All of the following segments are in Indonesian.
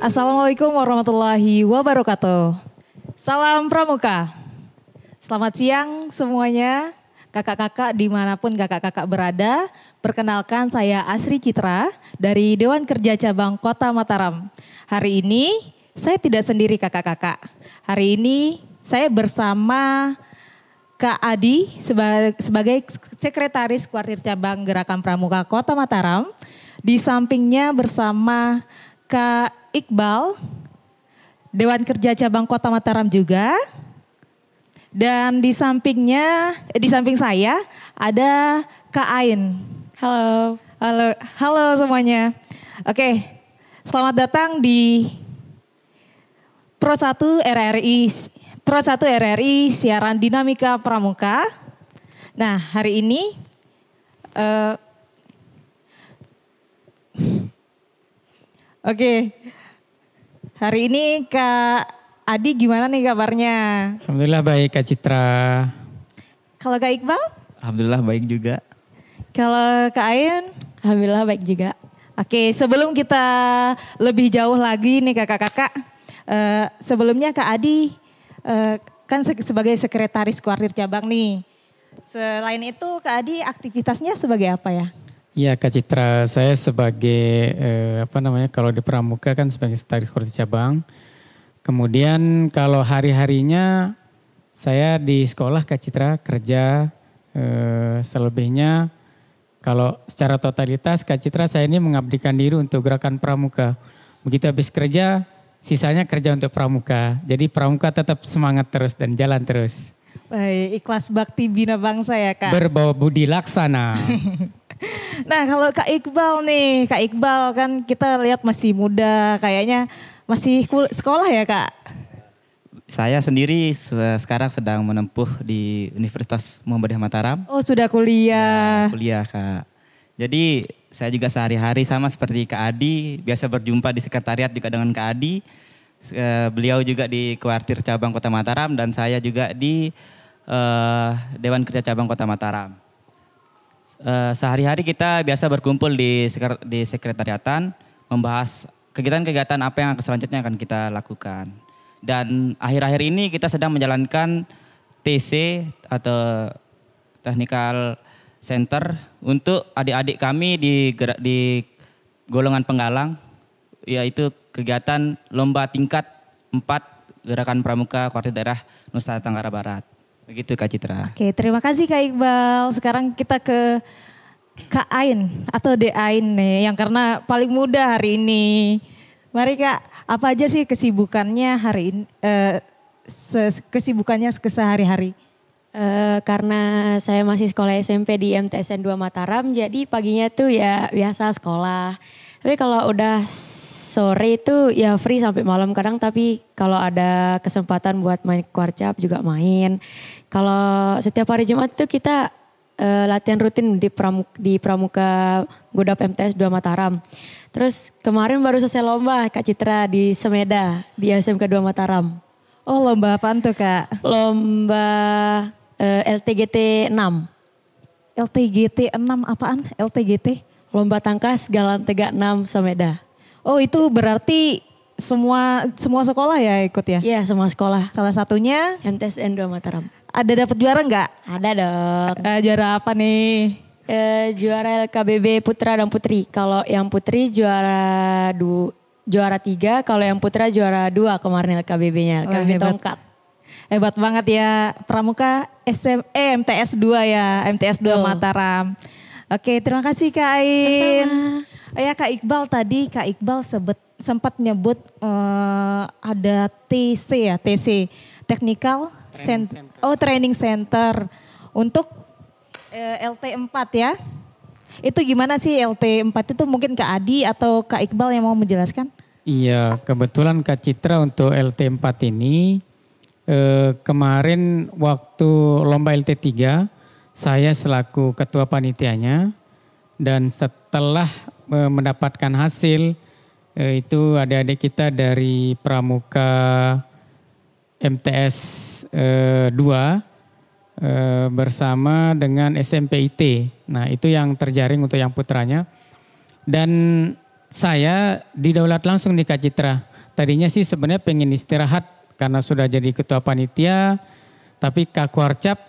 Assalamualaikum warahmatullahi wabarakatuh. Salam Pramuka. Selamat siang semuanya, kakak-kakak dimanapun kakak-kakak berada. Perkenalkan saya Asri Citra dari Dewan Kerja Cabang Kota Mataram. Hari ini saya tidak sendiri kakak-kakak. Hari ini saya bersama Kak Adi sebagai Sekretaris Kuartir Cabang Gerakan Pramuka Kota Mataram. Di sampingnya bersama Kak Iqbal, Dewan Kerja Cabang Kota Mataram juga. Dan di samping saya ada Kak Ain. Halo. Halo semuanya. Oke, selamat datang di Pro 1 RRI siaran Dinamika Pramuka. Nah, hari ini hari ini Kak Adi gimana nih kabarnya? Alhamdulillah baik Kak Citra. Kalau Kak Iqbal? Alhamdulillah baik juga. Kalau Kak Ain? Alhamdulillah baik juga. Oke, sebelum kita lebih jauh lagi nih kakak-kakak. Sebelumnya Kak Adi kan sebagai Sekretaris Kuartir Cabang nih. Selain itu Kak Adi aktivitasnya sebagai apa ya? Iya Kak Citra, saya sebagai kalau di Pramuka kan sebagai Sekretaris Kuartir Cabang. Kemudian kalau hari-harinya saya di sekolah Kak Citra kerja, selebihnya kalau secara totalitas Kak Citra saya ini mengabdikan diri untuk Gerakan Pramuka. Begitu habis kerja, sisanya kerja untuk Pramuka. Jadi Pramuka tetap semangat terus dan jalan terus. Baik, ikhlas bakti bina bangsa ya Kak. Berbawa budi laksana. Nah kalau Kak Iqbal nih, Kak Iqbal kan kita lihat masih muda, kayaknya masih sekolah ya Kak? Saya sendiri sekarang sedang menempuh di Universitas Muhammadiyah Mataram. Oh sudah kuliah. Ya, kuliah Kak. Jadi saya juga sehari-hari sama seperti Kak Adi, biasa berjumpa di sekretariat juga dengan Kak Adi. Beliau juga di Kuartir Cabang Kota Mataram dan saya juga di Dewan Kerja Cabang Kota Mataram. Sehari-hari kita biasa berkumpul di sekretariatan, membahas kegiatan-kegiatan apa yang selanjutnya akan kita lakukan. Dan akhir-akhir ini kita sedang menjalankan TC atau Technical Center untuk adik-adik kami di golongan penggalang, yaitu kegiatan lomba tingkat 4 Gerakan Pramuka Kuartir Daerah Nusa Tenggara Barat. Begitu Kak Citra. Oke, terima kasih Kak Iqbal. Sekarang kita ke Kak Ain atau De Ain nih, yang karena paling muda hari ini. Mari Kak, apa aja sih kesibukannya hari ini, kesibukannya kesehari-hari? Karena saya masih sekolah SMP di MTSN 2 Mataram, jadi paginya tuh ya biasa sekolah. Tapi kalau udah sore itu ya free sampai malam kadang, tapi kalau ada kesempatan buat main kuarcap juga main. Kalau setiap hari Jumat tuh kita latihan rutin di Pramuka Godap MTS 2 Mataram. Terus kemarin baru selesai lomba Kak Citra di Semeda di SMK 2 Mataram. Oh lomba apaan tuh Kak? Lomba LTGT 6. LTGT 6 apaan? LTGT? Lomba tangkas Galan Tegak 6 Semeda. Oh itu berarti semua sekolah ya ikut ya? Iya semua sekolah. Salah satunya MTSN 2 Mataram. Ada dapat juara nggak? Ada dong. Juara apa nih? Juara LKBB Putra dan Putri. Kalau yang Putri juara 3, kalau yang Putra juara 2 kemarin LKBB-nya. LKBB tongkat. Hebat banget ya Pramuka MTS 2 ya, MTS 2 Mataram. Oke, terima kasih Kak Ain. Sama-sama. Ya Kak Iqbal tadi, Kak Iqbal sempat nyebut ada TC ya, TC Technical Center. Oh Training Center untuk LT4 ya. Itu gimana sih LT4 itu, mungkin Kak Adi atau Kak Iqbal yang mau menjelaskan? Iya, kebetulan Kak Citra untuk LT4 ini kemarin waktu lomba LT3 saya selaku ketua panitianya, dan setelah mendapatkan hasil itu adik-adik kita dari Pramuka MTS 2 bersama dengan SMPIT. Nah itu yang terjaring untuk yang putranya. Dan saya didaulat langsung di Kak Citra tadinya sih sebenarnya pengen istirahat karena sudah jadi ketua panitia, tapi Kak Kuarcap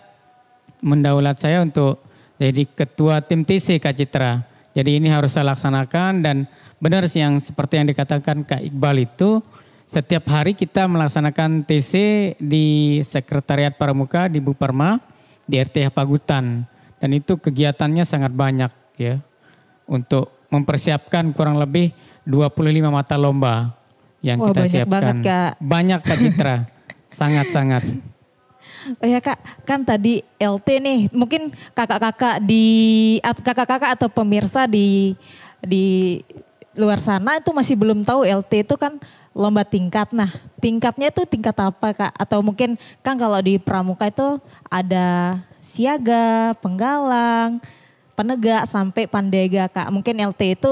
mendaulat saya untuk jadi ketua tim TC Kak Citra. Jadi ini harus saya laksanakan dan benar sih yang seperti yang dikatakan Kak Iqbal itu, setiap hari kita melaksanakan TC di Sekretariat Pramuka di Buparma di RTH Pagutan dan itu kegiatannya sangat banyak ya untuk mempersiapkan kurang lebih 25 mata lomba yang kita banyak siapkan. banget, Kak. Banyak Kak Citra, sangat-sangat. Oh ya Kak, kan tadi LT nih, mungkin kakak-kakak atau pemirsa di luar sana itu masih belum tahu LT itu kan lomba tingkat. Nah, tingkatnya itu tingkat apa Kak? Atau mungkin kan kalau di pramuka itu ada siaga, penggalang, penegak sampai pandega Kak. Mungkin LT itu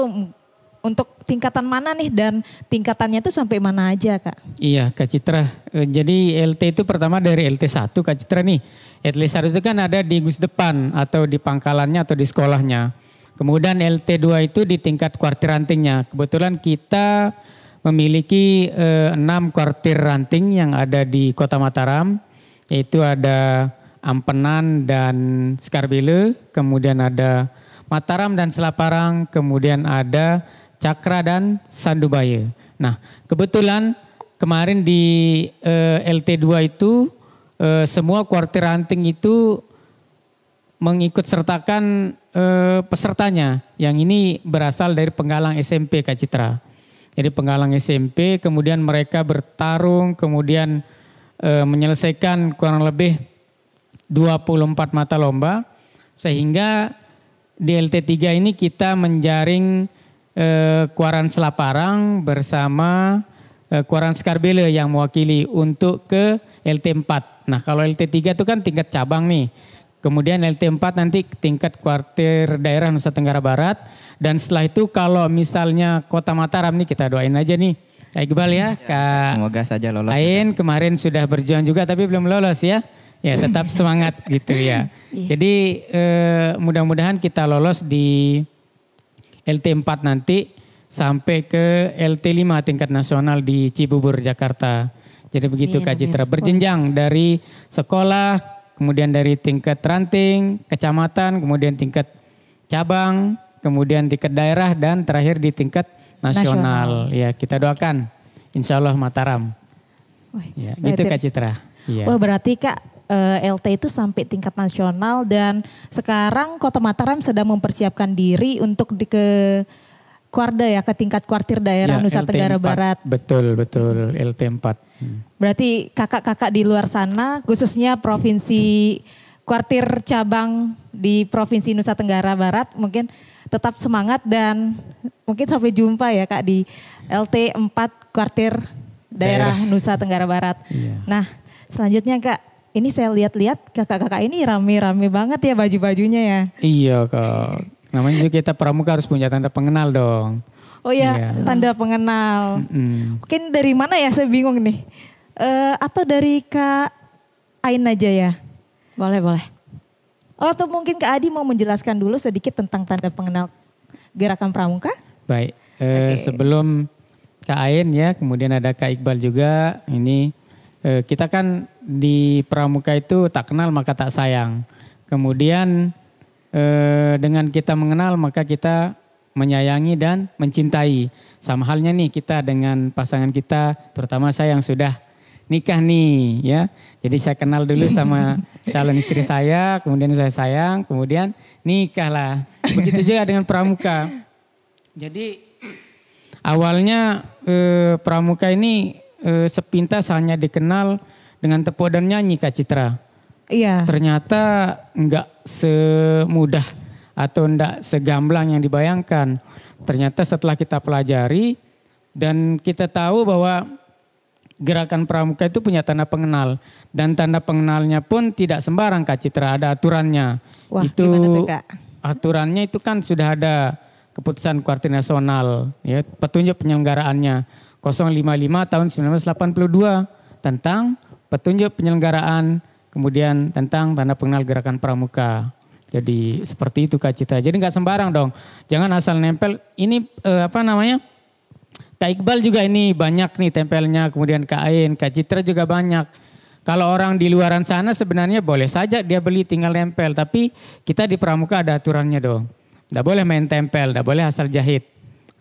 untuk tingkatan mana nih dan tingkatannya itu sampai mana aja Kak? Iya Kak Citra, jadi LT itu pertama dari LT 1 Kak Citra nih. LT 1 itu kan ada di Gusdepan atau di pangkalannya atau di sekolahnya. Kemudian LT 2 itu di tingkat kuartir rantingnya. Kebetulan kita memiliki 6 kuartir ranting yang ada di Kota Mataram. Yaitu ada Ampenan dan Skarbele, kemudian ada Mataram dan Selaparang, kemudian ada Cakra dan Sandubaya. Nah, kebetulan kemarin di LT2 itu semua kuartir ranting itu mengikut sertakan pesertanya. Yang ini berasal dari penggalang SMP Kak Citra. Jadi penggalang SMP kemudian mereka bertarung kemudian menyelesaikan kurang lebih 24 mata lomba sehingga di LT3 ini kita menjaring Kuaran Selaparang bersama Kuaran Skarbele yang mewakili untuk ke LT4. Nah kalau LT3 itu kan tingkat cabang nih. Kemudian LT4 nanti tingkat kuartir daerah Nusa Tenggara Barat. Dan setelah itu kalau misalnya Kota Mataram nih kita doain aja nih. Kak Iqbal ya. Kak Semoga saja lolos. Ain kemarin sudah berjuang juga tapi belum lolos ya. Ya tetap semangat gitu ya. Jadi mudah-mudahan kita lolos di LT4 nanti sampai ke LT5 tingkat nasional di Cibubur, Jakarta. Jadi begitu Kak Citra, berjenjang dari sekolah, kemudian dari tingkat ranting, kecamatan, kemudian tingkat cabang, kemudian tingkat daerah dan terakhir di tingkat nasional. Ya kita doakan insya Allah Mataram. Ya, gitu Kak Citra. Ya. Wah berarti Kak LT itu sampai tingkat nasional dan sekarang Kota Mataram sedang mempersiapkan diri untuk ke Kuarda ya, ke tingkat kuartir daerah Nusa Tenggara Barat. Betul LT4. Berarti kakak-kakak di luar sana khususnya provinsi kuartir cabang di Provinsi Nusa Tenggara Barat mungkin tetap semangat dan mungkin sampai jumpa ya Kak di LT4 kuartir daerah Nusa Tenggara Barat. Iya. Nah selanjutnya Kak, ini saya lihat-lihat kakak-kakak ini rame-rame banget ya baju-bajunya ya. Iya Kak, namanya juga kita pramuka harus punya tanda pengenal dong. Oh ya, tanda pengenal. Mungkin dari mana ya, saya bingung nih. Atau dari Kak Ain aja ya? Boleh. Oh, atau mungkin Kak Adi mau menjelaskan dulu sedikit tentang tanda pengenal Gerakan Pramuka? Baik, sebelum Kak Ain ya, kemudian ada Kak Iqbal juga. Ini kita kan di pramuka itu tak kenal maka tak sayang. Kemudian dengan kita mengenal maka kita menyayangi dan mencintai. Sama halnya nih kita dengan pasangan kita, terutama saya yang sudah nikah nih ya. Jadi saya kenal dulu sama calon istri saya, kemudian saya sayang, kemudian nikah lah. Begitu juga dengan pramuka. Jadi awalnya pramuka ini sepintas hanya dikenal dengan tepuk dan nyanyi Kak Citra. Iya. Ternyata enggak semudah atau enggak segamblang yang dibayangkan. Ternyata setelah kita pelajari dan kita tahu bahwa gerakan pramuka itu punya tanda pengenal. Dan tanda pengenalnya pun tidak sembarang Kak Citra, ada aturannya. Wah, itu gimana tuh Kak? Aturannya itu kan sudah ada keputusan kuartir nasional, ya, petunjuk penyelenggaraannya 055 tahun 1982 tentang petunjuk penyelenggaraan, kemudian tentang tanda pengenal gerakan pramuka. Jadi seperti itu Kak Citra. Jadi nggak sembarang dong. Jangan asal nempel. Ini Kak Iqbal juga ini banyak nih tempelnya, kemudian Kak Ain, Kak Citra juga banyak. Kalau orang di luaran sana sebenarnya boleh saja dia beli tinggal nempel. Tapi kita di Pramuka ada aturannya dong. Tidak boleh main tempel, tidak boleh asal jahit.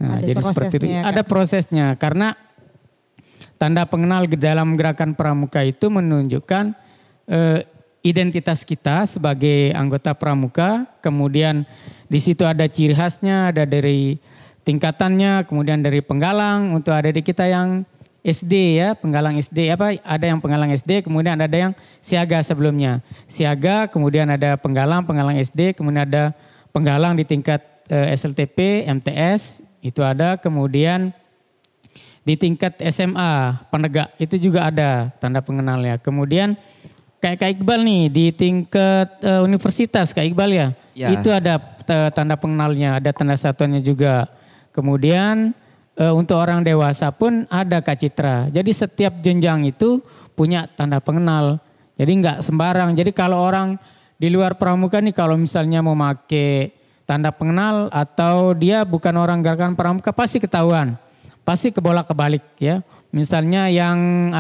Nah, Ada jadi seperti itu. prosesnya, Kak. Ada prosesnya karena tanda pengenal dalam gerakan Pramuka itu menunjukkan identitas kita sebagai anggota Pramuka. Kemudian di situ ada ciri khasnya, ada dari tingkatannya, kemudian dari penggalang untuk ada di kita yang SD ya, penggalang SD ada yang penggalang SD, kemudian ada yang siaga sebelumnya. Siaga, kemudian ada penggalang SD, kemudian ada penggalang di tingkat SLTP, MTS, itu ada, kemudian di tingkat SMA, penegak, itu juga ada tanda pengenalnya. Kemudian kayak Kak Iqbal nih di tingkat universitas Kak Iqbal ya, itu ada tanda pengenalnya, ada tanda satuannya juga. Kemudian untuk orang dewasa pun ada Kak Citra. Jadi setiap jenjang itu punya tanda pengenal. Jadi nggak sembarang. Jadi kalau orang di luar Pramuka nih kalau misalnya mau pakai tanda pengenal atau dia bukan orang gerakan Pramuka pasti ketahuan. Pasti kebolak-kebalik ya. Misalnya yang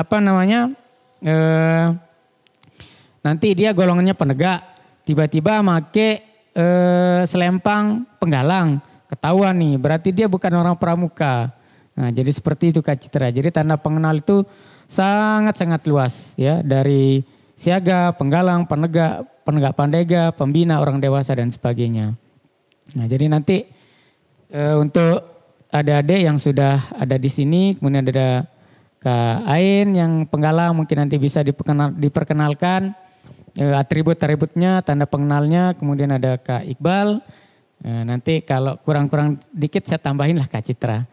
nanti dia golongannya penegak. Tiba-tiba pakai selempang penggalang. Ketahuan nih, berarti dia bukan orang Pramuka. Nah, jadi seperti itu Kak Citra. Jadi tanda pengenal itu sangat-sangat luas ya, dari siaga, penggalang, penegak pandega, pembina, orang dewasa dan sebagainya. Nah, jadi nanti untuk adik-adik yang sudah ada di sini, kemudian ada Kak Ain yang penggalang mungkin nanti bisa diperkenalkan atribut-atributnya, tanda pengenalnya, kemudian ada Kak Iqbal. Nanti kalau kurang-kurang dikit saya tambahin lah Kak Citra.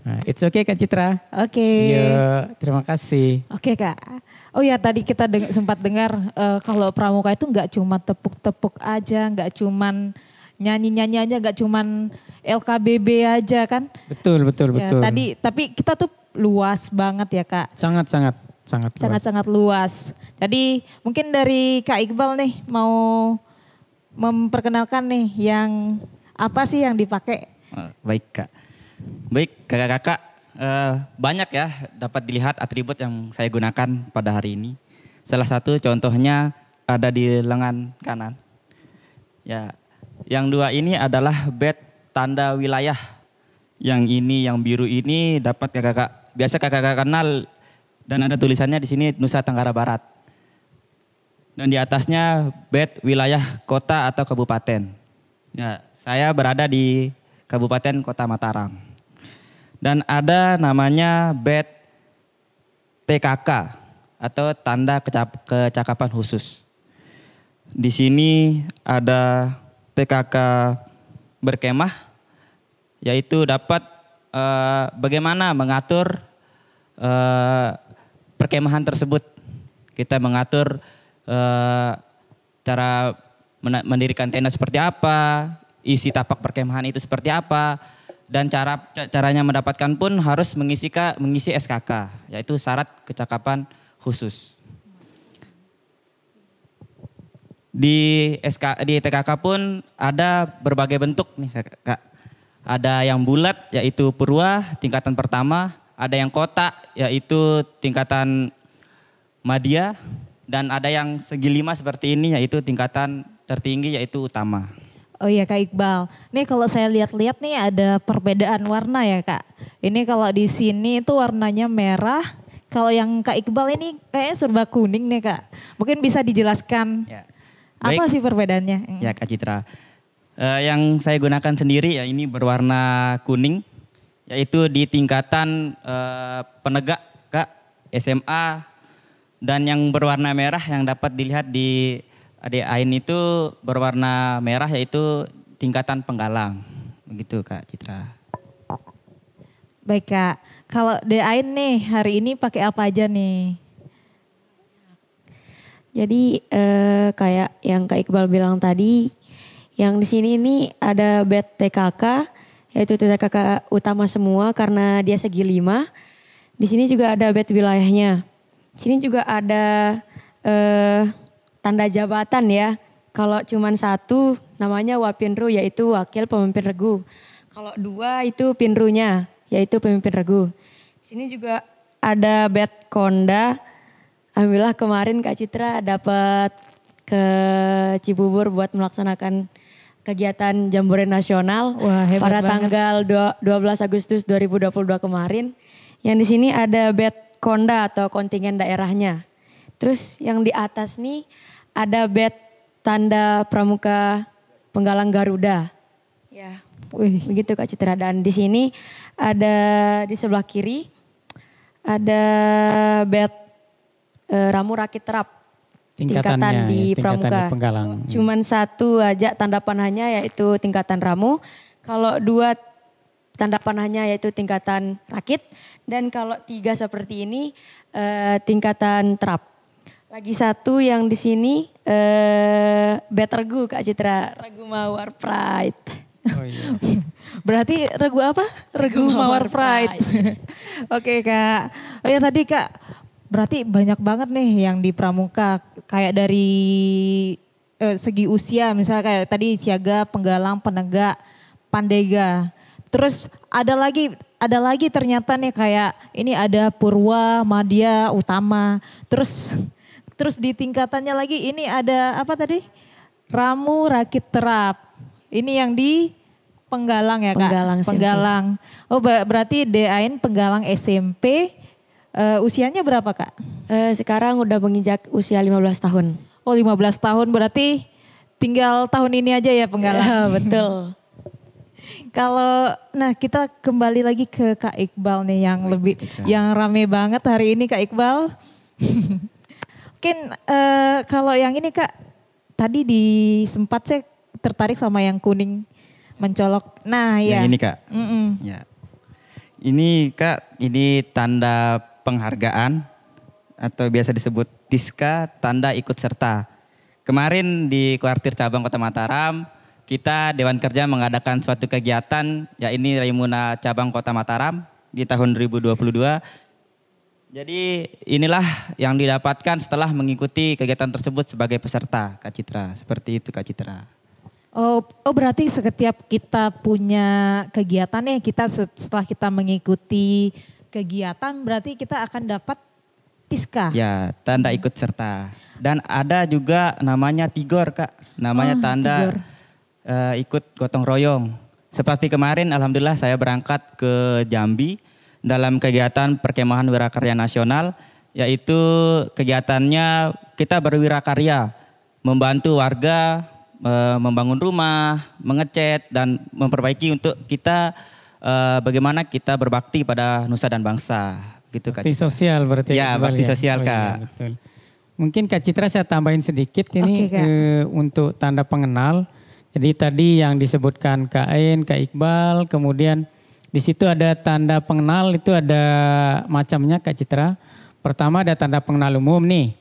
Nah, it's okay Kak Citra. Oke. Yo, terima kasih. Oke Kak. Oh ya tadi kita sempat dengar kalau Pramuka itu nggak cuma tepuk-tepuk aja, nggak cuman nyanyi-nyanyi aja, nggak cuman LKBB aja kan. Betul. Ya, tadi tapi kita tuh luas banget ya Kak. Sangat luas. Sangat luas. Jadi mungkin dari Kak Iqbal nih mau memperkenalkan nih yang apa sih yang dipakai? Baik Kak. Baik kakak-kakak, banyak ya dapat dilihat atribut yang saya gunakan pada hari ini. Salah satu contohnya ada di lengan kanan. Ya, yang dua ini adalah badge tanda wilayah. Yang ini, yang biru ini dapat kakak-kakak, biasa kakak-kakak kenal dan ada tulisannya di sini Nusa Tenggara Barat. Dan di atasnya badge wilayah kota atau kabupaten. Ya, saya berada di Kabupaten Kota Mataram. Dan ada namanya badge TKK atau tanda kecakapan khusus. Di sini ada TKK berkemah, yaitu dapat bagaimana mengatur perkemahan tersebut. Kita mengatur cara mendirikan tenda seperti apa, isi tapak perkemahan itu seperti apa, dan caranya mendapatkan pun harus mengisi SKK, yaitu syarat kecakapan khusus. Di TKK pun ada berbagai bentuk nih Kak. Ada yang bulat yaitu purwa tingkatan pertama, ada yang kotak yaitu tingkatan madya, dan ada yang segi 5 seperti ini yaitu tingkatan tertinggi yaitu utama. Oh iya Kak Iqbal, nih kalau saya lihat-lihat nih ada perbedaan warna ya Kak. Ini kalau di sini itu warnanya merah, kalau yang Kak Iqbal ini kayaknya serba kuning nih Kak. Mungkin bisa dijelaskan Ya. apa sih perbedaannya? Ya Kak Citra, yang saya gunakan sendiri ya ini berwarna kuning, yaitu di tingkatan penegak Kak, SMA, dan yang berwarna merah yang dapat dilihat di adik Ain itu berwarna merah yaitu tingkatan penggalang. Begitu Kak Citra. Baik Kak, kalau Ain nih hari ini pakai apa aja nih? Jadi kayak yang Kak Iqbal bilang tadi, yang di sini ini ada badge TKK, yaitu TKK utama semua karena dia segi 5. Di sini juga ada badge wilayahnya. Di sini juga ada tanda jabatan ya. Kalau cuman satu namanya Wapinru yaitu wakil pemimpin regu. Kalau 2 itu Pinrunya yaitu pemimpin regu. Sini juga ada bed konda. Alhamdulillah kemarin Kak Citra dapat ke Cibubur buat melaksanakan kegiatan Jambore Nasional. Wah, hebat pada banget. tanggal 12 Agustus 2022 kemarin. Yang di sini ada bed konda atau kontingen daerahnya. Terus yang di atas nih ada bed tanda pramuka penggalang Garuda. Ya, Wih, begitu Kak Citra. Dan di sini ada di sebelah kiri ada bed ramu rakit terap. Tingkatan di pramuka. Penggalang. Cuman satu aja tanda panahnya yaitu tingkatan ramu. Kalau dua tanda panahnya yaitu tingkatan rakit. Dan kalau tiga seperti ini tingkatan terap. Lagi satu yang di sini bed regu Kak Citra. Regu Mawar Pride. Oh iya. berarti regu apa? Regu Mawar Pride. Oke Kak. Oh ya tadi Kak, berarti banyak banget nih yang di pramuka. Kayak dari segi usia misalnya kayak tadi siaga, penggalang, penegak, pandega. Terus ada lagi ternyata nih kayak ini ada purwa, madya, utama. Terus di tingkatannya lagi ini ada apa tadi? Ramu, rakit, terap. Ini yang di penggalang ya Kak? Penggalang SMP. Penggalang. Oh berarti DAN penggalang SMP usianya berapa Kak? Sekarang udah menginjak usia 15 tahun. Oh 15 tahun berarti tinggal tahun ini aja ya penggalang. Ya, betul. Nah kita kembali lagi ke Kak Iqbal nih yang rame banget hari ini Kak Iqbal. Mungkin kalau yang ini Kak, tadi sempat saya tertarik sama yang kuning mencolok. Nah ya. Yang ini Kak. Mm-mm. Ya. Ini Kak, ini tanda penghargaan atau biasa disebut Diska, tanda ikut serta. Kemarin di kuartir cabang Kota Mataram, kita Dewan Kerja mengadakan suatu kegiatan, ya ini Raimuna cabang Kota Mataram di tahun 2022. Jadi inilah yang didapatkan setelah mengikuti kegiatan tersebut sebagai peserta Kak Citra. Seperti itu Kak Citra. Oh berarti setiap kita punya kegiatan nih, setelah kita mengikuti kegiatan berarti kita akan dapat Diska. Ya, tanda ikut serta. Dan ada juga namanya Tigor Kak, namanya tanda Tigor. Ikut gotong royong. Seperti kemarin alhamdulillah saya berangkat ke Jambi dalam kegiatan perkemahan wirakarya nasional, yaitu kegiatannya kita berwirakarya, membantu warga membangun rumah, mengecat dan memperbaiki untuk kita bagaimana kita berbakti pada nusa dan bangsa. Gitu Kak Bakti Citra. sosial berarti. Ya, Iqbal bakti sosial Oh, Kak. iya, betul. Mungkin Kak Citra saya tambahin sedikit ini Oke, Kak. untuk tanda pengenal. Jadi tadi yang disebutkan Kak Ain, Kak Iqbal, kemudian di situ ada tanda pengenal itu ada macamnya Kak Citra. Pertama ada tanda pengenal umum nih.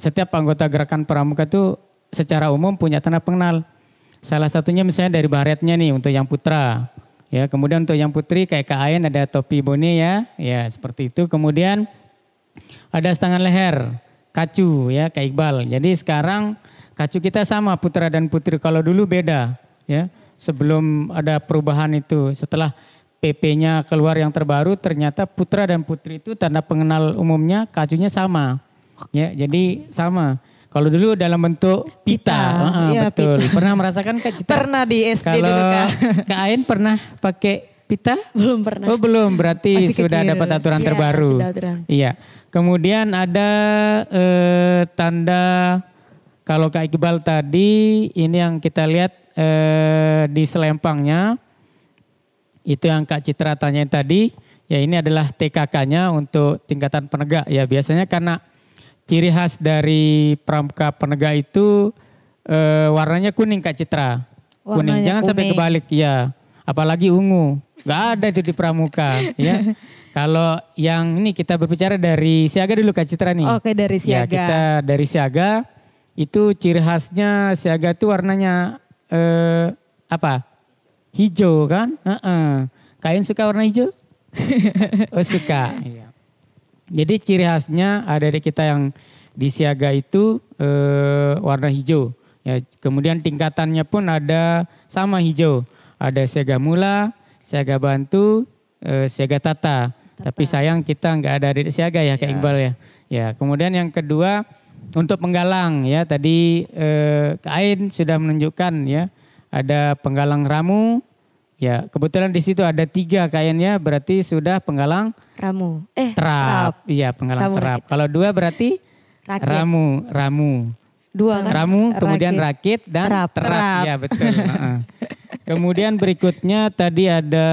Setiap anggota gerakan pramuka itu secara umum punya tanda pengenal. Salah satunya misalnya dari baretnya nih untuk yang putra. Ya, kemudian untuk yang putri kayak Kak Ain ada topi bone ya. Ya, seperti itu. Kemudian ada setangan leher, kacu ya Kak Iqbal. Jadi sekarang kacu kita sama putra dan putri. Kalau dulu beda ya. Sebelum ada perubahan itu, setelah PP-nya keluar yang terbaru, ternyata putra dan putri itu tanda pengenal umumnya kacunya sama. Ya, jadi sama. Kalau dulu dalam bentuk pita. Iya, Betul. pita. Pernah merasakan Kak Citra? Pernah di SD Kalau dulu Kak. Kak Ain pernah pakai pita? Belum pernah. Oh belum, berarti Masih sudah kecil. dapat aturan Iya, terbaru. sudah aturan. Iya. Kemudian ada tanda kalau Kak Iqbal tadi ini yang kita lihat di selempangnya itu yang Kak Citra tanyain tadi. Ya ini adalah TKK-nya untuk tingkatan penegak. Ya biasanya karena ciri khas dari pramuka penegak itu warnanya kuning Kak Citra. Kuning, Warnanya jangan sampai kuning. kebalik ya. Apalagi ungu, nggak ada itu di pramuka ya. Kalau yang ini kita berbicara dari siaga dulu Kak Citra nih. Oke dari Ya siaga. kita dari siaga itu ciri khasnya siaga itu warnanya apa? Hijau kan? Kain suka warna hijau? Oh suka. Iya. Jadi ciri khasnya ada di kita yang di siaga itu warna hijau. Ya, kemudian tingkatannya pun ada sama hijau. Ada siaga mula, siaga bantu, siaga tata. Tapi sayang kita nggak ada adik siaga ya Kak Iqbal ya. Ya, kemudian yang kedua untuk penggalang ya tadi Kak Ain sudah menunjukkan ya ada penggalang ramu. Ya, kebetulan di situ ada 3 kayaknya berarti sudah penggalang Ramu. terap. Iya, penggalang Ramu terap. rakit. Kalau 2 berarti Rakit. ramu. 2 kan? Ramu, kemudian rakit dan Terap. terap. Ya, betul. Kemudian berikutnya tadi ada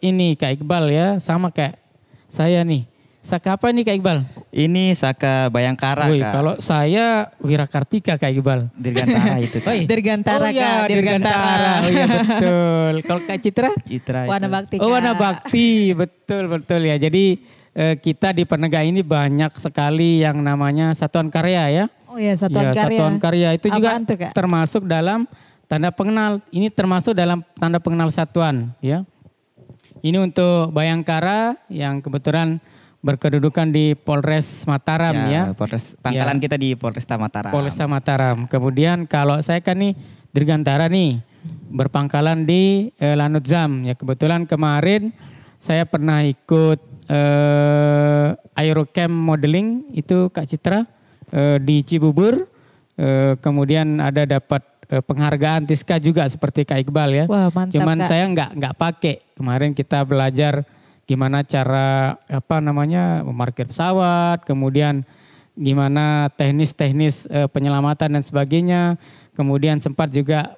ini Kak Iqbal ya, sama kayak saya nih. Saka apa nih Kak Iqbal? Ini Saka Bayangkara, Woi, Kak. kalau saya Wirakartika Kak Iqbal. Dirgantara itu, Kak. Dirgantara Oh iya, Kak, Dirgantara. Oh iya betul. Kalau Kak Citra? Citra Wana itu. Bakti. Oh Kak. Wana Bakti, betul ya. Jadi kita di Penegak ini banyak sekali yang namanya satuan karya ya. Oh iya, satuan Ya, karya. satuan karya itu juga Apaan tuh, Kak? termasuk dalam tanda pengenal. Ini termasuk dalam tanda pengenal satuan ya. Ini untuk Bayangkara yang kebetulan berkedudukan di Polres Mataram ya. Pangkalan kita di Polresta Mataram. Polresta Mataram. Kemudian kalau saya kan nih Dirgantara nih berpangkalan di Lanut Zam ya. Kebetulan kemarin saya pernah ikut Aerocamp modeling itu Kak Citra di Cibubur. Kemudian ada dapat penghargaan Tiska juga seperti Kak Iqbal ya. Wah, mantap, Cuman Kak. saya nggak pakai. Kemarin kita belajar gimana cara memarkir pesawat, kemudian gimana teknis penyelamatan dan sebagainya. Kemudian sempat juga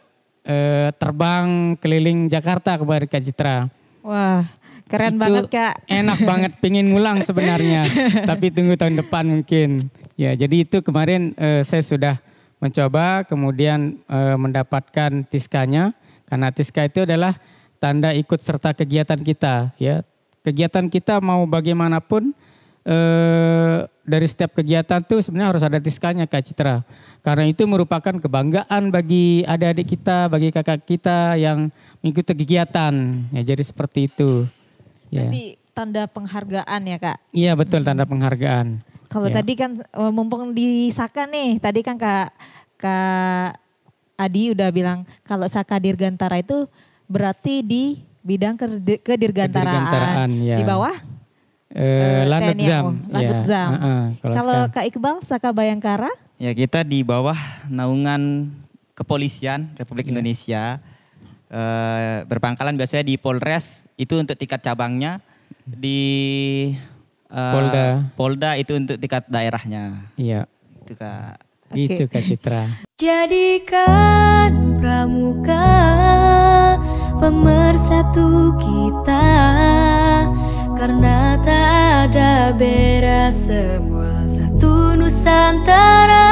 terbang keliling Jakarta kemarin Kak Citra. Wah, keren Itu banget Kak. Enak banget, pingin ngulang sebenarnya. Tapi tunggu tahun depan mungkin. Ya, jadi itu kemarin saya sudah mencoba, kemudian mendapatkan Tiskanya. Karena Tiska itu adalah tanda ikut serta kegiatan kita. Ya, kegiatan kita mau bagaimanapun dari setiap kegiatan tuh sebenarnya harus ada Tiskanya Kak Citra. Karena itu merupakan kebanggaan bagi adik-adik kita, bagi kakak kita yang mengikuti kegiatan. Ya, jadi seperti itu. Ya. Berarti tanda penghargaan ya Kak. Iya betul, tanda penghargaan. Kalau Ya. tadi kan mumpung di Saka nih, tadi kan Kak Adi udah bilang kalau Saka Dirgantara itu berarti di bidang kedirgantaraan. ya. Di bawah? Lanut TNI Zam. AU, Lanut Ya, Zam. Kalau sekarang. Kak Iqbal, Saka Bayangkara? Ya, kita di bawah naungan Kepolisian Republik Indonesia. Berpangkalan biasanya di Polres itu untuk tingkat cabangnya, di Polda itu untuk tingkat daerahnya. Iya, Itu Kak. itu Kak Citra. Jadikan pramuka pemersatu kita, karena tak ada beda, semua satu Nusantara.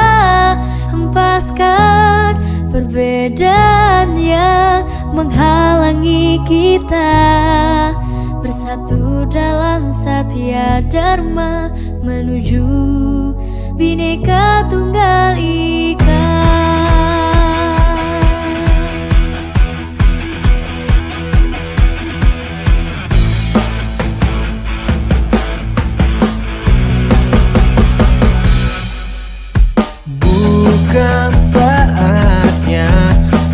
Hempaskan perbedaan yang menghalangi kita, bersatu dalam Satya Dharma menuju Bhinneka Tunggal Ika. Bukan saatnya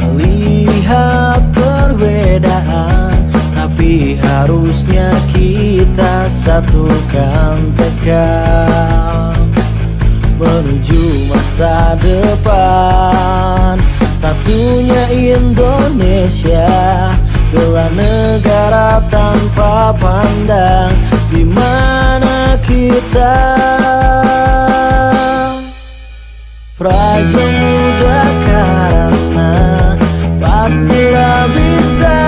melihat perbedaan, tapi harusnya kita satukan tekad menuju masa depan. Satunya Indonesia, bela negara tanpa pandang di mana kita. Praja muda karena pastilah bisa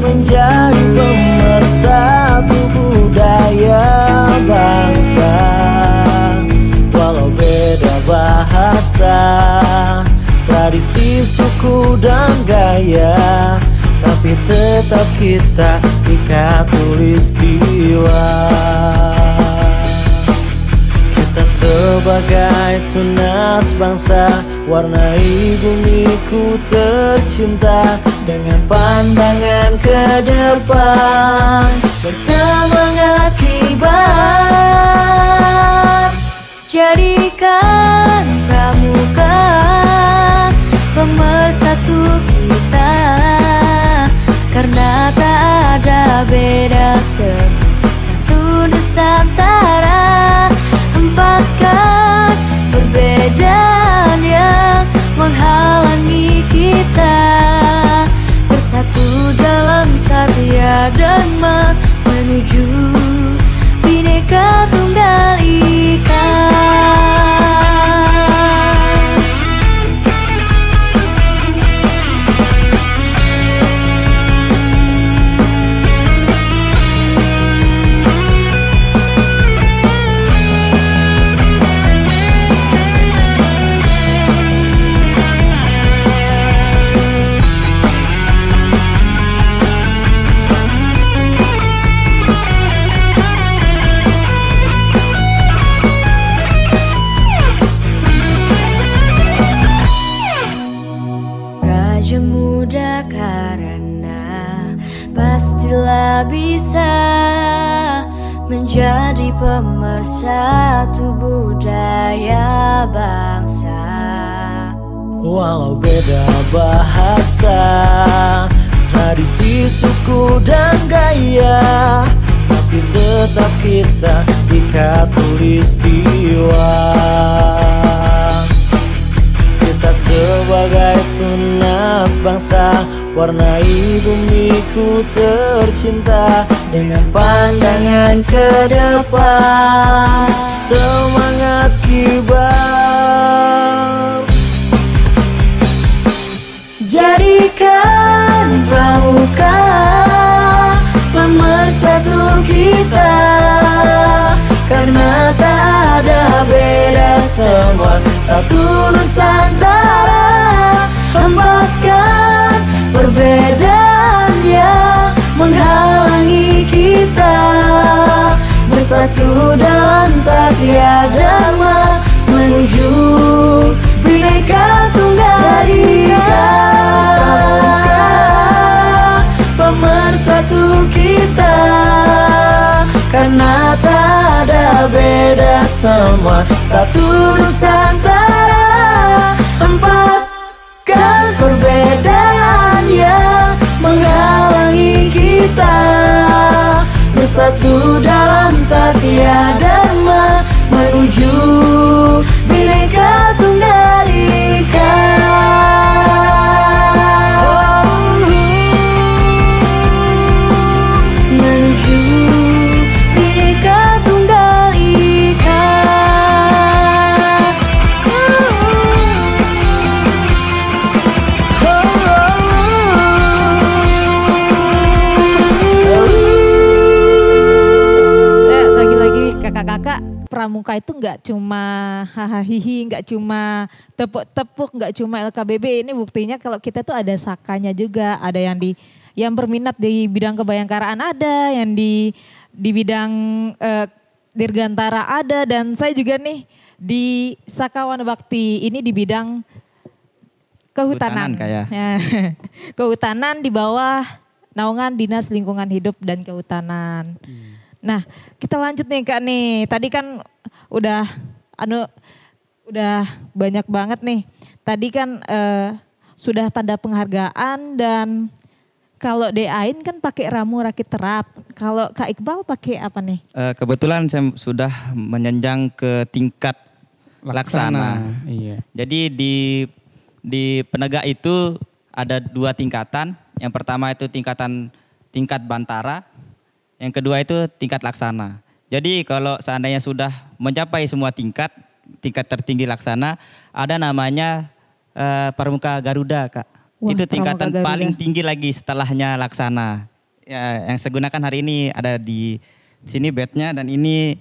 menjadi pemersatu budaya bangsa. Walau beda bahasa, tradisi, suku dan gaya, tapi tetap kita ikat tulistiwa. Kita sebagai tunas bangsa, warnai bumiku tercinta dengan pandangan ke depan dan semangat kibar. Jadikan pramuka pemersatu kita, beda satu Nusantara. Hempaskan perbedaan yang menghalangi kita, bersatu dalam Satya Dharma menuju Bhinneka Tunggal Ika. Raja muda karena pastilah bisa menjadi pemersatu budaya bangsa. Walau beda bahasa, tradisi, suku dan gaya, tapi tetap kita di Khatulistiwa. Kita sebagai tunas bangsa, warnai bumiku tercinta dengan pandangan ke depan. Semangat kibar, Jadikan pramuka pemersatu kita, karena tak ada beda, semua satu Nusantara. Hempaskan perbedaan yang menghalangi kita, bersatu dalam Satya Dharma menuju Bhinneka Tunggal Ika. Pemersatu kita, karena tak ada beda, semua satu Nusantara. Hempaskan perbedaan yang menghalangi kita, bersatu dalam Satya Dharma menuju Bhinneka Tunggal Ika. Menuju Bhinneka Tunggal Ika. Lagi-lagi kakak-kakak, pramuka itu nggak cuma hahaha, nggak cuma tepuk-tepuk, nggak cuma LKBB. Ini buktinya kalau kita tuh ada sakanya juga, ada yang berminat di bidang kebayangkaraan, ada yang di bidang dirgantara ada, dan saya juga nih di Sakawana Bakti ini di bidang kehutanan. Kehutanan, Kak, ya. Kehutanan di bawah naungan Dinas Lingkungan Hidup dan Kehutanan. Nah, kita lanjut nih Kak nih. Tadi kan udah banyak banget nih. Tadi kan sudah tanda penghargaan, dan kalau Deain kan pakai ramu rakit terap. Kalau Kak Iqbal pakai apa nih? Kebetulan saya sudah menjenjang ke tingkat laksana. Iya. Jadi di penegak itu ada 2 tingkatan. Yang pertama itu tingkat bantara, yang kedua itu tingkat laksana. Jadi kalau seandainya sudah mencapai semua tingkat tertinggi laksana, ada namanya Pramuka Garuda, Kak. Wah, itu tingkatan Pramuka Garuda. paling tinggi lagi setelahnya laksana. Ya, yang saya gunakan hari ini ada di sini badge-nya, dan ini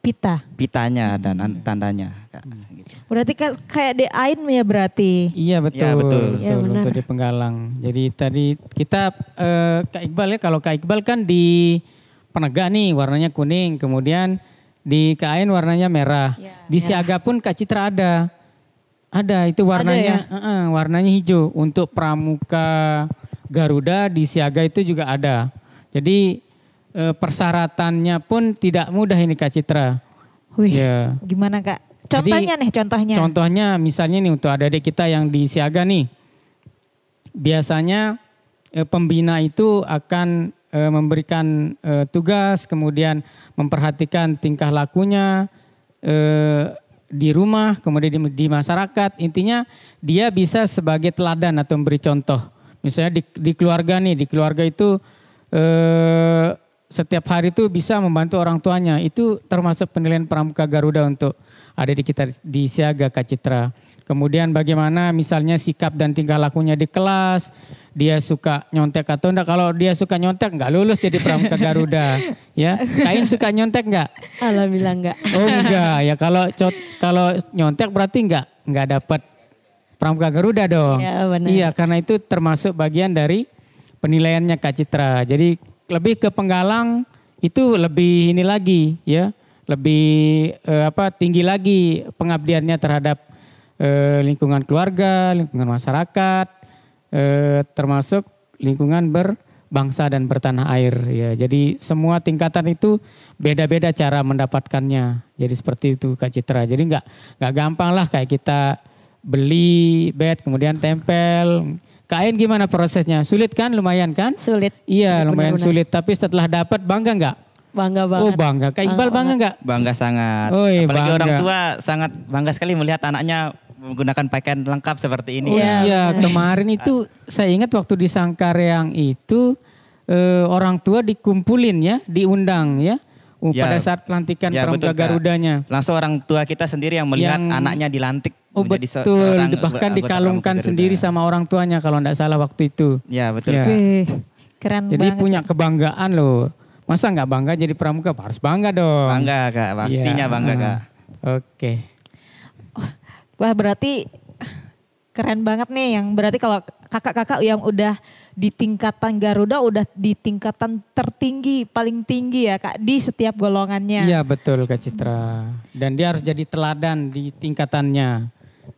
Pita. pitanya dan tandanya, Kak. Gitu. Berarti kayak Deain ya berarti. Iya betul, Iya, betul. Iya, benar. untuk di Penggalang. Jadi tadi kita Kak Iqbal ya, kalau Kak Iqbal kan di Penegak nih warnanya kuning, kemudian di Kain warnanya merah. Ya, Di Siaga pun Kak Citra ada itu warnanya, warnanya hijau. Untuk Pramuka Garuda di Siaga itu juga ada. Jadi persyaratannya pun tidak mudah ini Kak Citra. Wih, Ya. gimana Kak? Contohnya nih, contohnya. Contohnya misalnya nih untuk adik-adik kita yang di Siaga nih. Biasanya pembina itu akan memberikan tugas, kemudian memperhatikan tingkah lakunya di rumah, kemudian di masyarakat. Intinya dia bisa sebagai teladan atau memberi contoh. Misalnya di keluarga nih, di keluarga itu setiap hari itu bisa membantu orang tuanya. Itu termasuk penilaian Pramuka Garuda untuk ada di kita di Siaga Kak Citra. Kemudian bagaimana misalnya sikap dan tingkah lakunya di kelas, dia suka nyontek atau enggak. Kalau dia suka nyontek enggak lulus jadi Pramuka Garuda. Ya, Kain suka nyontek enggak? Alhamdulillah enggak. Oh enggak, ya kalau nyontek berarti enggak dapat Pramuka Garuda dong. Iya benar. Iya, karena itu termasuk bagian dari penilaiannya Kak Citra. Jadi lebih ke penggalang itu lebih ini lagi ya, lebih tinggi lagi pengabdiannya terhadap lingkungan keluarga, lingkungan masyarakat, termasuk lingkungan berbangsa dan bertanah air. Ya, jadi semua tingkatan itu beda-beda cara mendapatkannya. Jadi seperti itu Kak Citra. Jadi nggak gampang lah kayak kita beli bed kemudian tempel. Kain gimana prosesnya? Sulit kan? Lumayan kan? Sulit. Iya, lumayan benar-benar. sulit. Tapi setelah dapat bangga nggak? Bangga banget. Oh bangga. Kak Iqbal bangga nggak? Bangga sangat. Oh, iya, Apalagi bangga. orang tua sangat bangga sekali melihat anaknya menggunakan pakaian lengkap seperti ini. Iya. Iya, kemarin itu saya ingat waktu di Sangkareang itu orang tua dikumpulin ya, diundang ya. Ya. Pada saat pelantikan Ya, Pramuka betul, Kak. Garudanya. Langsung orang tua kita sendiri yang melihat Yang- anaknya dilantik Oh menjadi betul, seorang bahkan anggota dikalungkan Pramuka sendiri Garuda. sama orang tuanya kalau enggak salah waktu itu. Ya betul. Ya. Kak. Wih, keren Jadi banget. punya kebanggaan loh. Masa nggak bangga jadi pramuka? Harus bangga dong. Bangga Kak, pastinya Iya, bangga Kak. Oke. Wah berarti keren banget nih, yang berarti kalau kakak-kakak yang udah di tingkatan Garuda udah di tingkatan tertinggi, paling tinggi ya Kak di setiap golongannya. Iya betul Kak Citra. Dan dia harus jadi teladan di tingkatannya.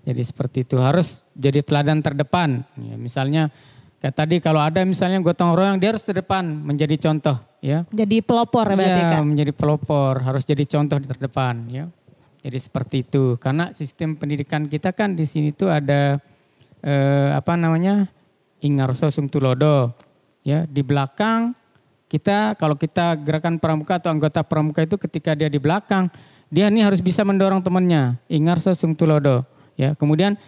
Jadi seperti itu, harus jadi teladan terdepan. Ya, misalnya kayak tadi kalau ada misalnya gotong royong, dia harus terdepan menjadi contoh ya. Jadi pelopor berarti Iya, Kak. menjadi pelopor, harus jadi contoh di terdepan ya. Jadi seperti itu. Karena sistem pendidikan kita kan di sini tuh ada Ingarso Sungtulodo. Ya, di belakang kita kalau kita gerakan pramuka atau anggota pramuka itu ketika dia di belakang, dia nih harus bisa mendorong temannya. Ingarso Sungtulodo. Ya, kemudian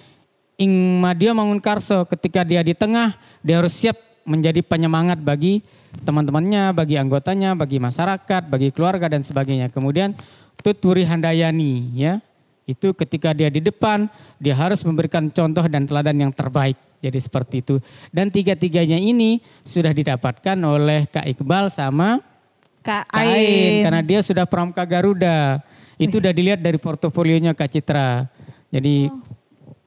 Ing Madio Mangunkarso ketika dia di tengah, dia harus siap menjadi penyemangat bagi teman-temannya, bagi anggotanya, bagi masyarakat, bagi keluarga dan sebagainya. Kemudian Tuturi Handayani ya, itu ketika dia di depan, dia harus memberikan contoh dan teladan yang terbaik. Jadi seperti itu. Dan tiga-tiganya ini sudah didapatkan oleh Kak Iqbal sama Kak Kak Ain. Ain. Karena dia sudah Pramuka Garuda. Itu udah dilihat dari portofolionya Kak Citra. Jadi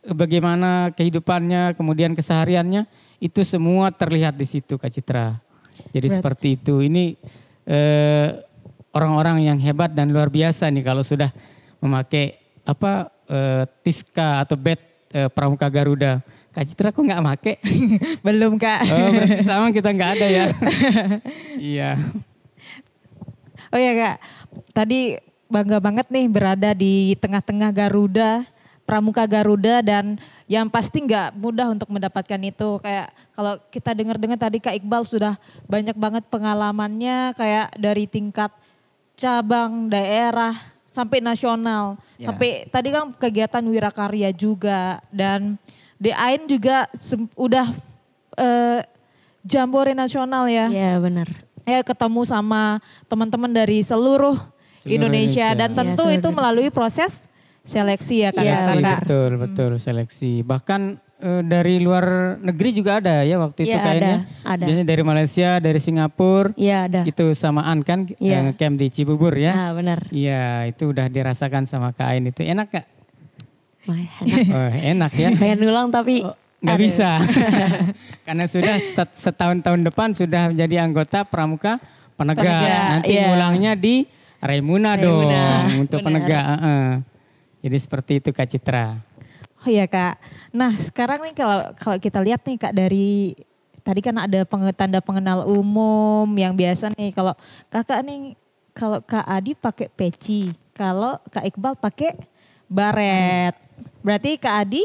bagaimana kehidupannya, kemudian kesehariannya, itu semua terlihat di situ Kak Citra. Jadi seperti itu. Ini orang-orang yang hebat dan luar biasa nih kalau sudah memakai Tiska atau bed Pramuka Garuda. Kak Citra kok nggak make? Belum Kak. Oh berarti sama kita nggak ada ya. Iya. Oh ya Kak, tadi bangga banget nih berada di tengah-tengah Garuda, Pramuka Garuda, dan yang pasti nggak mudah untuk mendapatkan itu. Kayak kalau kita dengar-dengar tadi Kak Iqbal sudah banyak banget pengalamannya kayak dari tingkat cabang, daerah, sampai nasional. Ya. Sampai tadi kan kegiatan wirakarya juga, dan di Ain juga udah jambore nasional ya. Iya benar. Ya ketemu sama teman-teman dari seluruh Indonesia. Indonesia. Dan Iya, tentu seluruh itu melalui proses seleksi ya Iya, Seleksi, kakak-kakak. betul seleksi. Bahkan dari luar negeri juga ada ya waktu itu Iya, kayaknya. ada. Biasanya dari Malaysia, dari Singapura. Iya ada. Itu samaan kan Iya. camp di Cibubur ya. Nah benar. Iya, itu udah dirasakan sama Kak Ain itu. Enak Kak? Wah, enak. Oh, enak ya. Pengen ulang tapi Nggak aduh. bisa. Karena sudah setahun-tahun depan sudah menjadi anggota Pramuka Penegak. Penegak, Nanti iya. ngulangnya di Raimuna dong Raimuna, untuk benar. penegak. Jadi seperti itu Kak Citra. Oh iya Kak. Nah sekarang nih kalau kita lihat nih Kak, dari tadi kan ada tanda pengenal umum yang biasa nih. Kalau kakak nih, kalau Kak Adi pakai peci, kalau Kak Iqbal pakai baret. Berarti Kak Adi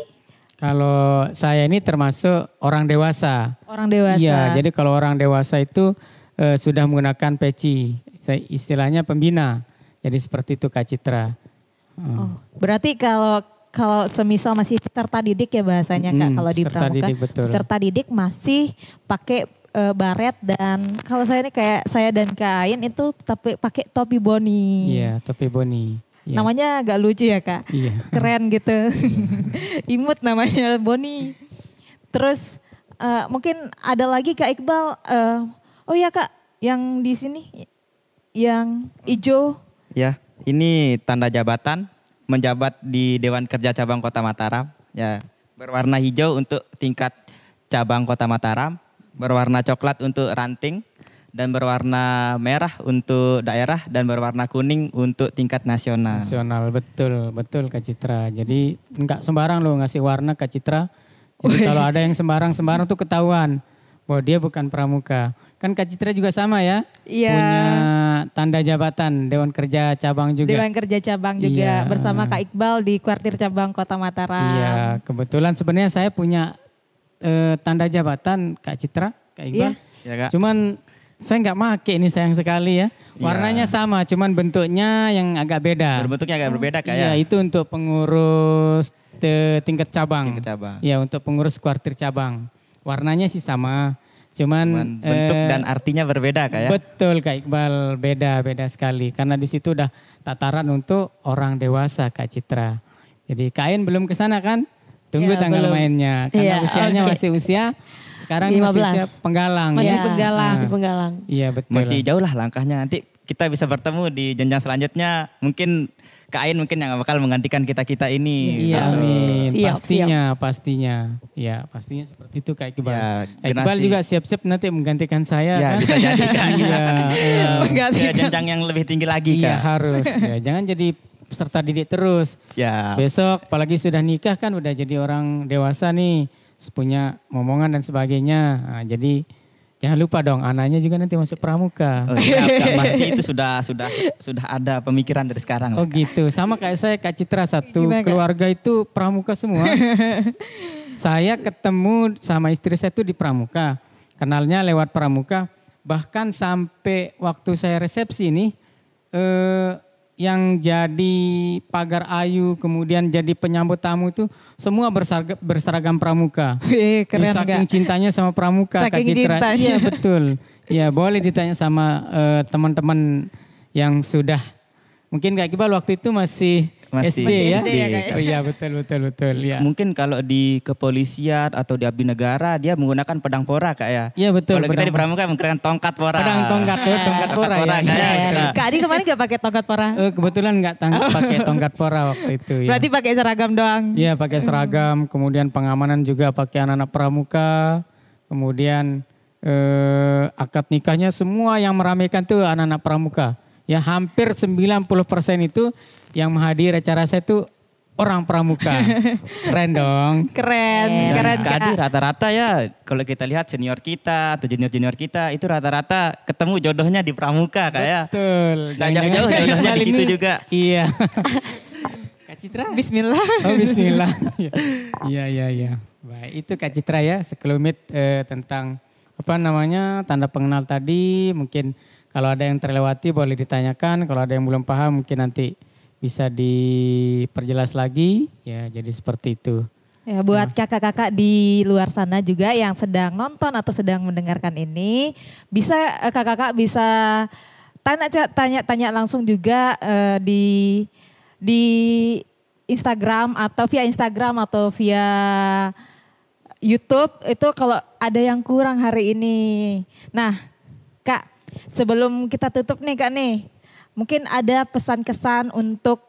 Kalau saya ini termasuk orang dewasa. Orang dewasa. Iya, jadi kalau orang dewasa itu sudah menggunakan peci, istilahnya pembina. Jadi seperti itu Kak Citra. Oh, berarti kalau semisal masih peserta didik ya bahasanya Kak, kalau di peserta pramuka. didik, betul. Peserta didik masih pakai baret, dan kalau saya ini kayak saya dan Kak Ain itu tapi pakai topi boni. Iya, topi boni. Iya. Namanya agak lucu ya Kak. Iya. Keren gitu. Imut namanya Boni. Terus mungkin ada lagi Kak Iqbal. Oh ya Kak, yang di sini yang hijau. Ya, ini tanda jabatan menjabat di Dewan Kerja Cabang Kota Mataram. Ya, berwarna hijau untuk tingkat cabang Kota Mataram, berwarna coklat untuk ranting, dan berwarna merah untuk daerah, dan berwarna kuning untuk tingkat nasional. Nasional, betul Kak Citra. Jadi enggak sembarang loh ngasih warna Kak Citra. Jadi kalau ada yang sembarang tuh ketahuan bahwa dia bukan pramuka. Kan Kak Citra juga sama ya? Iya. Punya tanda jabatan Dewan Kerja Cabang juga. Dewan Kerja Cabang juga Iya. bersama Kak Iqbal di Kuartir Cabang Kota Mataram. Iya, kebetulan sebenarnya saya punya tanda jabatan Kak Citra, Kak Iqbal. Iya, Kak. Cuman saya nggak make ini, sayang sekali ya. Warnanya sama, cuman bentuknya yang agak beda. Berbentuknya agak berbeda Kak Iya, ya. itu untuk pengurus tingkat cabang. Tingkat cabang. Iya, untuk pengurus kuartir cabang. Warnanya sih sama, cuman Bentuk dan artinya berbeda Kak ya. Betul Kak Iqbal, beda sekali. Karena di situ udah tataran untuk orang dewasa Kak Citra. Jadi Kak Ain belum ke sana kan? Tunggu Ya, tanggal belum. mainnya. Karena Iya, usianya oke. masih usia, sekarang 15. masih usia penggalang. Masih ya. penggalang. Masih penggalang. Iya betul. Masih jauh lah langkahnya. Nanti kita bisa bertemu di jenjang selanjutnya. Mungkin Kak Ain mungkin yang bakal menggantikan kita-kita ini. Iya, Masuk. amin. Siap, Pastinya. Ya, pastinya seperti itu Kak Iqbal. Ya, Kak Iqbal generasi- juga siap-siap nanti menggantikan saya Ya, kan? bisa jadi Kak. Iya, iya. Ke jenjang yang lebih tinggi lagi Iya Kak. harus. Ya, jangan jadi peserta didik terus. Siap. Besok apalagi sudah nikah kan udah jadi orang dewasa nih. Punya momongan dan sebagainya. Nah, jadi jangan lupa dong anaknya juga nanti masuk pramuka. Oh, siap, Kak. Pasti itu sudah ada pemikiran dari sekarang. Oh Kak. gitu, sama kayak saya Kak Citra satu Gimana, Kak? keluarga itu pramuka semua. Saya ketemu sama istri saya itu di pramuka, kenalnya lewat pramuka. Bahkan sampai waktu saya resepsi nih, yang jadi pagar ayu kemudian jadi penyambut tamu itu semua berseragam pramuka. Keren Saking Kak. cintanya sama pramuka Kak Saking Citra. cintanya. Iya betul. Ya boleh ditanya sama teman-teman yang sudah mungkin Kak Iqbal waktu itu masih Masih SD ya. SD ya, Kak, ya? Oh iya betul ya. Mungkin kalau di kepolisian atau di abdi negara dia menggunakan pedang pora Kak ya. Iya betul. Kalau kita pedang- di pramuka menggunakan tongkat pora. pedang tongkat pora Tongkat ya. pora, Kak, ya. Iya. Kak Adi kemarin gak pakai tongkat pora? Kebetulan nggak pakai tongkat pora waktu itu ya. Berarti pakai seragam doang. Iya pakai seragam, kemudian pengamanan juga pakai anak-anak pramuka, kemudian akad nikahnya semua yang meramaikan tuh anak-anak pramuka. Ya hampir 90% itu yang menghadiri acara saya tuh orang pramuka. Keren dong. Keren Dan Kak Adi Kak. rata-rata ya kalau kita lihat senior kita atau junior-junior kita itu rata-rata ketemu jodohnya di pramuka Kak ya. Betul. Nggak jauh-jauh jodohnya di situ juga. Iya. Kak Citra. Bismillah. Oh bismillah. Iya. Baik itu Kak Citra ya sekelumit tentang apa namanya tanda pengenal tadi. Mungkin kalau ada yang terlewati boleh ditanyakan. Kalau ada yang belum paham mungkin nanti bisa diperjelas lagi. Ya jadi seperti itu. Ya, buat kakak-kakak di luar sana juga yang sedang nonton atau sedang mendengarkan ini, bisa kakak-kakak bisa tanya langsung juga di Instagram atau via YouTube itu kalau ada yang kurang hari ini. Nah, Kak, sebelum kita tutup nih Kak nih, mungkin ada pesan-kesan untuk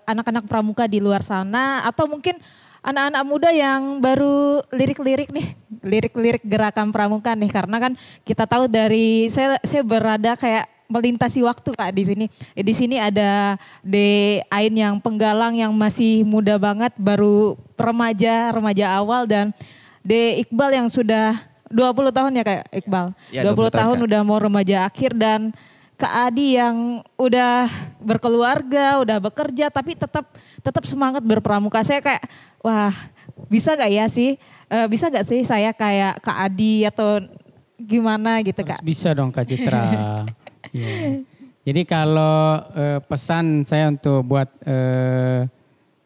anak-anak pramuka di luar sana atau mungkin anak-anak muda yang baru lirik-lirik gerakan pramuka nih, karena kan kita tahu dari saya berada kayak melintasi waktu Kak di sini. Di sini ada De Ain yang penggalang yang masih muda banget, baru remaja awal, dan De Iqbal yang sudah 20 tahun ya Kak Iqbal. Ya, 20 tahun Kak. udah mau remaja akhir, dan Kak Adi yang udah berkeluarga, udah bekerja tapi tetap semangat berpramuka. Saya kayak wah, bisa gak ya sih? Bisa gak sih saya kayak Kak Adi atau gimana gitu Harus Kak? bisa dong Kak Citra. Iya. Jadi kalau pesan saya untuk buat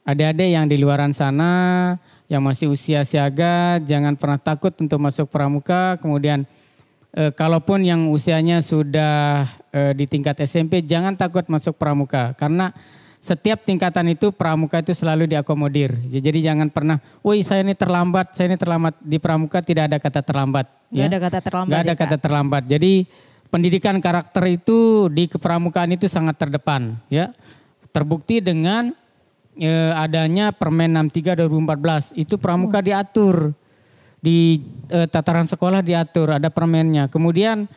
adik-adik yang di luaran sana yang masih usia siaga, jangan pernah takut untuk masuk pramuka. Kemudian kalaupun yang usianya sudah di tingkat SMP, jangan takut masuk pramuka karena setiap tingkatan itu pramuka itu selalu diakomodir. Jadi jangan pernah, woi saya ini terlambat di pramuka, tidak ada kata terlambat. Gak ada kata terlambat. Gak ada kata terlambat. Jadi pendidikan karakter itu di kepramukaan itu sangat terdepan, ya. Terbukti dengan adanya Permen 63 2014 itu pramuka diatur di tataran sekolah diatur, ada permennya. Kemudian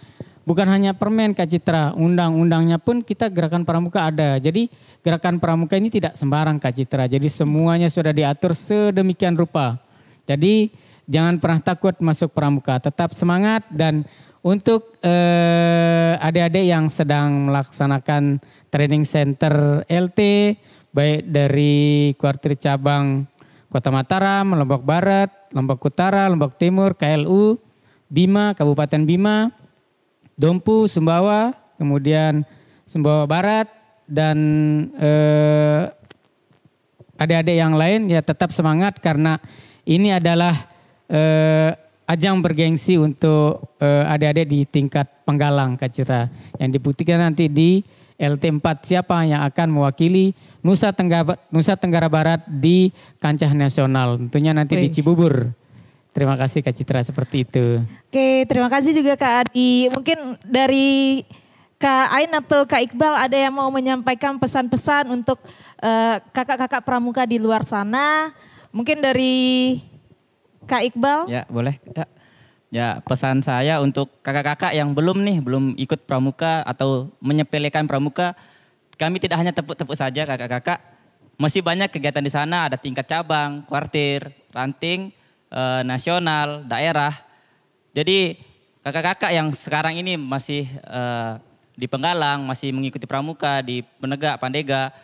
bukan hanya permen Kak Citra, undang-undangnya pun kita gerakan pramuka ada. Jadi gerakan pramuka ini tidak sembarang Kak Citra. Jadi semuanya sudah diatur sedemikian rupa. Jadi jangan pernah takut masuk pramuka, tetap semangat. Dan untuk adik-adik yang sedang melaksanakan training center LT, baik dari kuartir cabang Kota Mataram, Lombok Barat, Lombok Utara, Lombok Timur, KLU, Bima, Kabupaten Bima, Dompu, Sumbawa, kemudian Sumbawa Barat, dan adik-adik yang lain ya tetap semangat karena ini adalah ajang bergengsi untuk adik-adik di tingkat penggalang Kak Citra yang dibuktikan nanti di LT4 siapa yang akan mewakili Nusa Tenggara Barat di kancah nasional, tentunya nanti di Cibubur. Terima kasih Kak Citra, seperti itu. Oke, terima kasih juga Kak Adi. Mungkin dari Kak Ain atau Kak Iqbal ada yang mau menyampaikan pesan-pesan untuk kakak-kakak pramuka di luar sana. Mungkin dari Kak Iqbal. Ya boleh. Ya pesan saya untuk kakak-kakak yang belum ikut pramuka atau menyepelekan pramuka. Kami tidak hanya tepuk-tepuk saja kakak-kakak. Masih banyak kegiatan di sana, ada tingkat cabang, kuartir, ranting, nasional, daerah. Jadi kakak-kakak yang sekarang ini masih di Penggalang, masih mengikuti pramuka di Penegak, Pandega.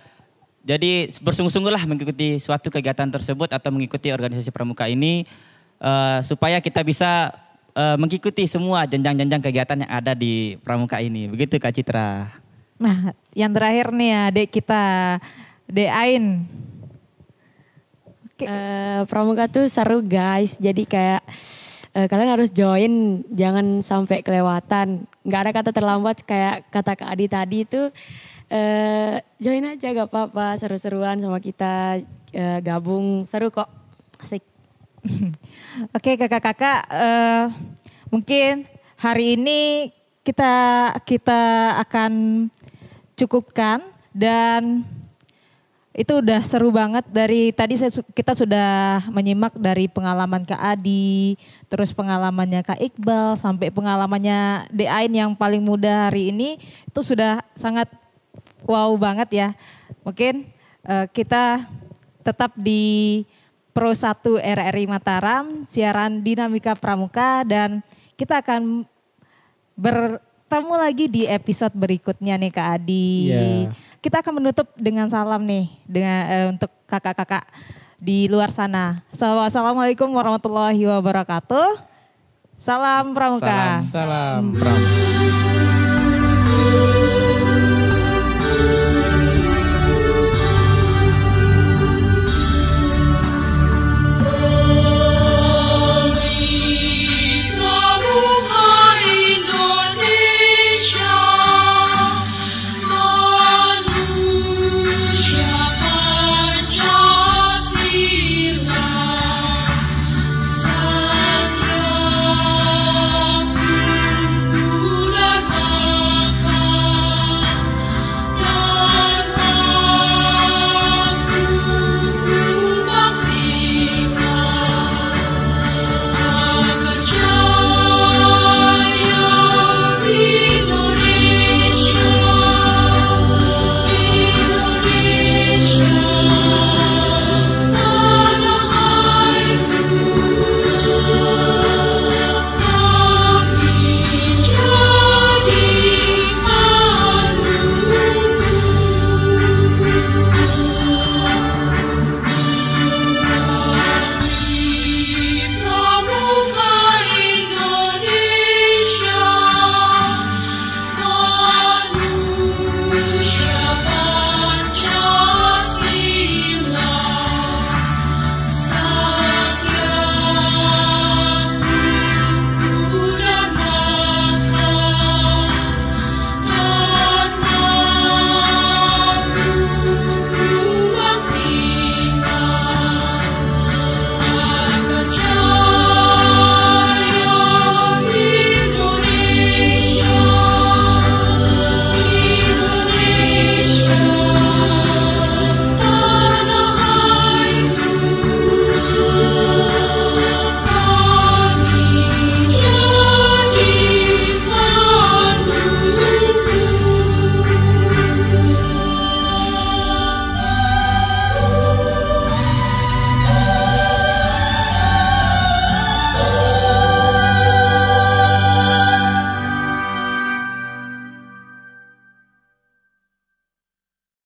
Jadi bersungguh-sungguhlah mengikuti suatu kegiatan tersebut atau mengikuti organisasi pramuka ini supaya kita bisa mengikuti semua jenjang-jenjang kegiatan yang ada di pramuka ini. Begitu Kak Citra. Nah yang terakhir nih ya adik kita, Dek Ain. Pramuka tuh seru guys, jadi kayak kalian harus join, jangan sampai kelewatan. Gak ada kata terlambat kayak kata Kak Adi tadi itu, join aja gak apa-apa, seru-seruan sama kita, gabung, seru kok, asik. Oke kakak-kakak, mungkin hari ini kita akan cukupkan dan itu udah seru banget. Dari tadi kita sudah menyimak dari pengalaman Kak Adi, terus pengalamannya Kak Iqbal, sampai pengalamannya Dek Ain yang paling muda hari ini. Itu sudah sangat wow banget ya. Mungkin kita tetap di Pro 1 RRI Mataram, siaran Dinamika Pramuka, dan kita akan bertemu lagi di episode berikutnya nih Kak Adi. Yeah. Kita akan menutup dengan salam nih untuk kakak-kakak di luar sana. Assalamualaikum warahmatullahi wabarakatuh. Salam Pramuka. Salam Pramuka. Manusia Pancasila.